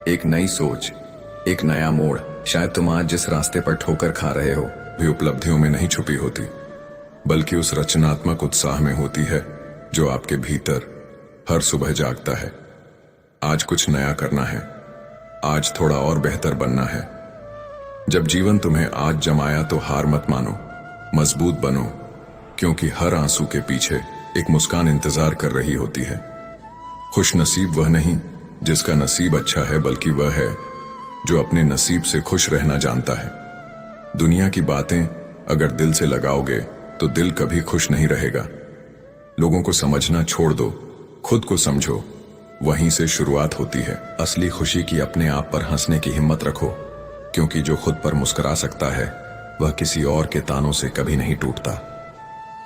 एक नई सोच, एक नया मोड़। शायद तुम आज जिस रास्ते पर ठोकर खा रहे हो भी उपलब्धियों में नहीं छुपी होती, बल्कि उस रचनात्मक उत्साह में होती है जो आपके भीतर हर सुबह जागता है। आज कुछ नया करना है, आज थोड़ा और बेहतर बनना है। जब जीवन तुम्हें आज जमाया तो हार मत मानो, मजबूत बनो, क्योंकि हर आंसू के पीछे एक मुस्कान इंतजार कर रही होती है। खुश नसीब वह नहीं जिसका नसीब अच्छा है, बल्कि वह है जो अपने नसीब से खुश रहना जानता है। दुनिया की बातें अगर दिल से लगाओगे तो दिल कभी खुश नहीं रहेगा। लोगों को समझना छोड़ दो, खुद को समझो, वहीं से शुरुआत होती है। असली खुशी की अपने आप पर हंसने की हिम्मत रखो, क्योंकि जो खुद पर मुस्कुरा सकता है वह किसी और के तानों से कभी नहीं टूटता।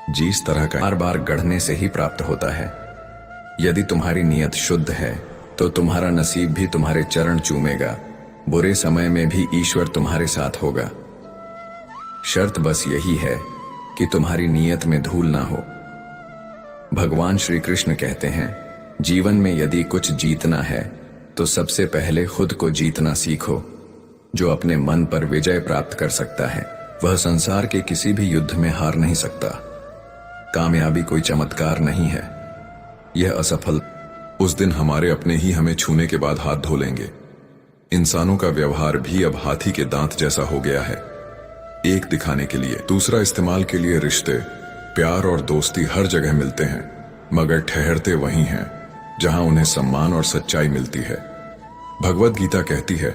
जी इस तरह का बार बार गढ़ने से ही प्राप्त होता है। यदि तुम्हारी नीयत शुद्ध है तो तुम्हारा नसीब भी तुम्हारे चरण चूमेगा। बुरे समय में भी ईश्वर तुम्हारे साथ होगा। शर्त बस यही है कि तुम्हारी नीयत में धूल ना हो। भगवान श्री कृष्ण कहते हैं, जीवन में यदि कुछ जीतना है तो सबसे पहले खुद को जीतना सीखो। जो अपने मन पर विजय प्राप्त कर सकता है वह संसार के किसी भी युद्ध में हार नहीं सकता। कामयाबी कोई चमत्कार नहीं है, यह असफल उस दिन हमारे अपने ही हमें छूने के बाद हाथ धो लेंगे। इंसानों का व्यवहार भी अब हाथी के दांत जैसा हो गया है। एक दिखाने के लिए, दूसरा इस्तेमाल के लिए रिश्ते, प्यार और दोस्ती हर जगह मिलते हैं, मगर ठहरते वहीं हैं जहां उन्हें सम्मान और सच्चाई मिलती है। भगवत गीता कहती है,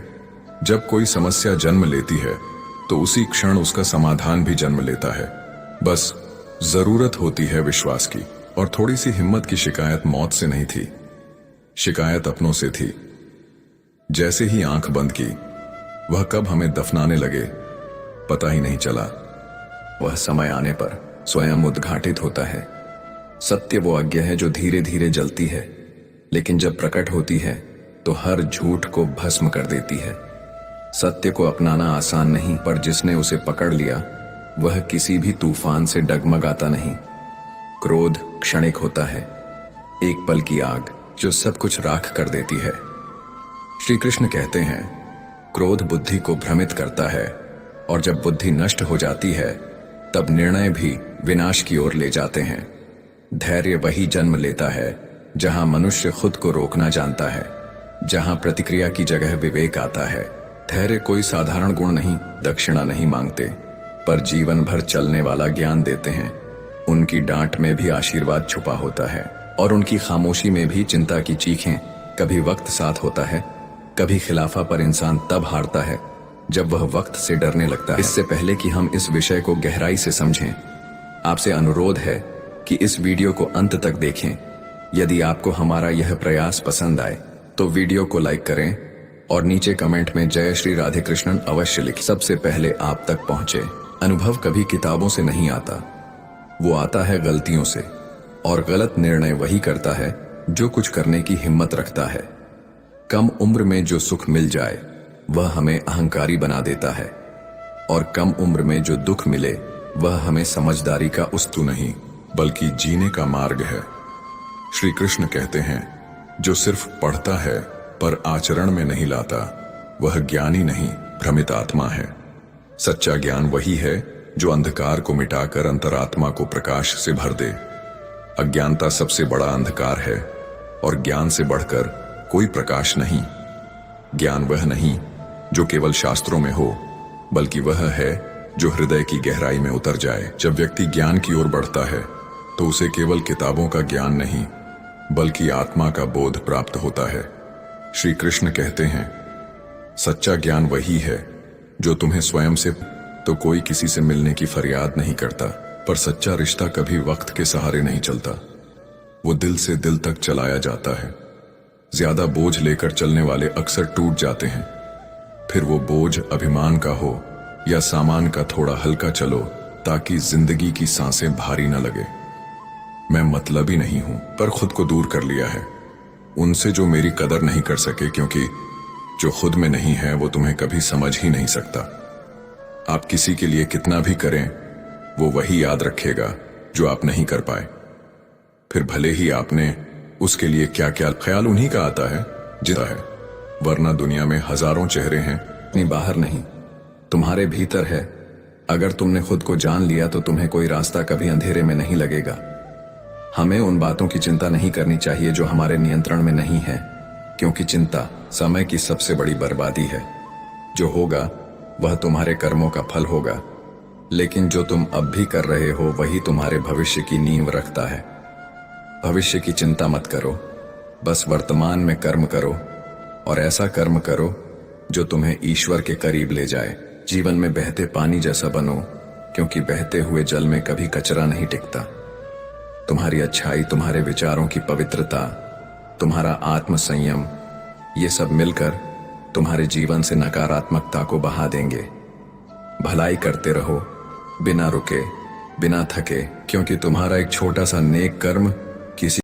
जब कोई समस्या जन्म लेती है तो उसी क्षण उसका समाधान भी जन्म लेता है। बस जरूरत होती है विश्वास की और थोड़ी सी हिम्मत की। शिकायत मौत से नहीं थी, शिकायत अपनों से थी। जैसे ही आंख बंद की, वह कब हमें दफनाने लगे पता ही नहीं चला। वह समय आने पर स्वयं उद्घाटित होता है। सत्य वो आज्ञा है जो धीरे धीरे जलती है, लेकिन जब प्रकट होती है तो हर झूठ को भस्म कर देती है। सत्य को अपनाना आसान नहीं, पर जिसने उसे पकड़ लिया वह किसी भी तूफान से डगमगाता नहीं। क्रोध क्षणिक होता है, एक पल की आग जो सब कुछ राख कर देती है। श्री कृष्ण कहते हैं, क्रोध बुद्धि को भ्रमित करता है और जब बुद्धि नष्ट हो जाती है तब निर्णय भी विनाश की ओर ले जाते हैं। धैर्य वही जन्म लेता है जहां मनुष्य खुद को रोकना जानता है, जहां प्रतिक्रिया की जगह विवेक आता है। धैर्य कोई साधारण गुण नहीं, दक्षिणा नहीं मांगते, पर जीवन भर चलने वाला ज्ञान देते हैं। उनकी डांट में भी आशीर्वाद छुपा होता है और उनकी खामोशी में भी चिंता की चीखें। कभी वक्त साथ होता है, कभी खिलाफा, पर इंसान तब हारता है जब वह वक्त से डरने लगता है। इससे पहले कि हम इस विषय को गहराई से समझें, आपसे अनुरोध है कि इस वीडियो को अंत तक देखें। यदि आपको हमारा यह प्रयास पसंद आए तो वीडियो को लाइक करें और नीचे कमेंट में जय श्री राधे कृष्णन अवश्य लिखें। सबसे पहले आप तक पहुंचे। अनुभव कभी किताबों से नहीं आता, वो आता है गलतियों से, और गलत निर्णय वही करता है जो कुछ करने की हिम्मत रखता है। कम उम्र में जो सुख मिल जाए वह हमें अहंकारी बना देता है, और कम उम्र में जो दुख मिले वह हमें समझदारी का उस्तु नहीं बल्कि जीने का मार्ग है। श्री कृष्ण कहते हैं, जो सिर्फ पढ़ता है पर आचरण में नहीं लाता वह ज्ञानी नहीं, भ्रमित आत्मा है। सच्चा ज्ञान वही है जो अंधकार को मिटाकर अंतरात्मा को प्रकाश से भर दे। अज्ञानता सबसे बड़ा अंधकार है और ज्ञान से बढ़कर कोई प्रकाश नहीं। ज्ञान वह नहीं जो केवल शास्त्रों में हो, बल्कि वह है जो हृदय की गहराई में उतर जाए। जब व्यक्ति ज्ञान की ओर बढ़ता है तो उसे केवल किताबों का ज्ञान नहीं बल्कि आत्मा का बोध प्राप्त होता है। श्री कृष्ण कहते हैं, सच्चा ज्ञान वही है जो तुम्हें स्वयं से, तो कोई किसी से मिलने की फरियाद नहीं करता। पर सच्चा रिश्ता कभी वक्त के सहारे नहीं चलता, वो दिल से दिल तक चलाया जाता है। ज्यादा बोझ लेकर चलने वाले अक्सर टूट जाते हैं। फिर वो बोझ अभिमान का हो या सामान का, थोड़ा हल्का चलो ताकि जिंदगी की सांसें भारी न लगे। मैं मतलबी नहीं हूं, पर खुद को दूर कर लिया है उनसे जो मेरी कदर नहीं कर सके, क्योंकि जो खुद में नहीं है वो तुम्हें कभी समझ ही नहीं सकता। आप किसी के लिए कितना भी करें वो वही याद रखेगा जो आप नहीं कर पाए। फिर भले ही आपने उसके लिए क्या क्या, ख्याल उन्हीं का आता है जितना है। वरना दुनिया में हजारों चेहरे हैं। नहीं, बाहर नहीं, तुम्हारे भीतर है। अगर तुमने खुद को जान लिया तो तुम्हें कोई रास्ता कभी अंधेरे में नहीं लगेगा। हमें उन बातों की चिंता नहीं करनी चाहिए जो हमारे नियंत्रण में नहीं है, क्योंकि चिंता समय की सबसे बड़ी बर्बादी है। जो होगा वह तुम्हारे कर्मों का फल होगा, लेकिन जो तुम अब भी कर रहे हो वही तुम्हारे भविष्य की नींव रखता है। भविष्य की चिंता मत करो, बस वर्तमान में कर्म करो, और ऐसा कर्म करो जो तुम्हें ईश्वर के करीब ले जाए। जीवन में बहते पानी जैसा बनो, क्योंकि बहते हुए जल में कभी कचरा नहीं टिकता। तुम्हारी अच्छाई, तुम्हारे विचारों की पवित्रता, तुम्हारा आत्म संयम, ये सब मिलकर तुम्हारे जीवन से नकारात्मकता को बहा देंगे। भलाई करते रहो, बिना रुके, बिना थके, क्योंकि तुम्हारा एक छोटा सा नेक कर्म किसी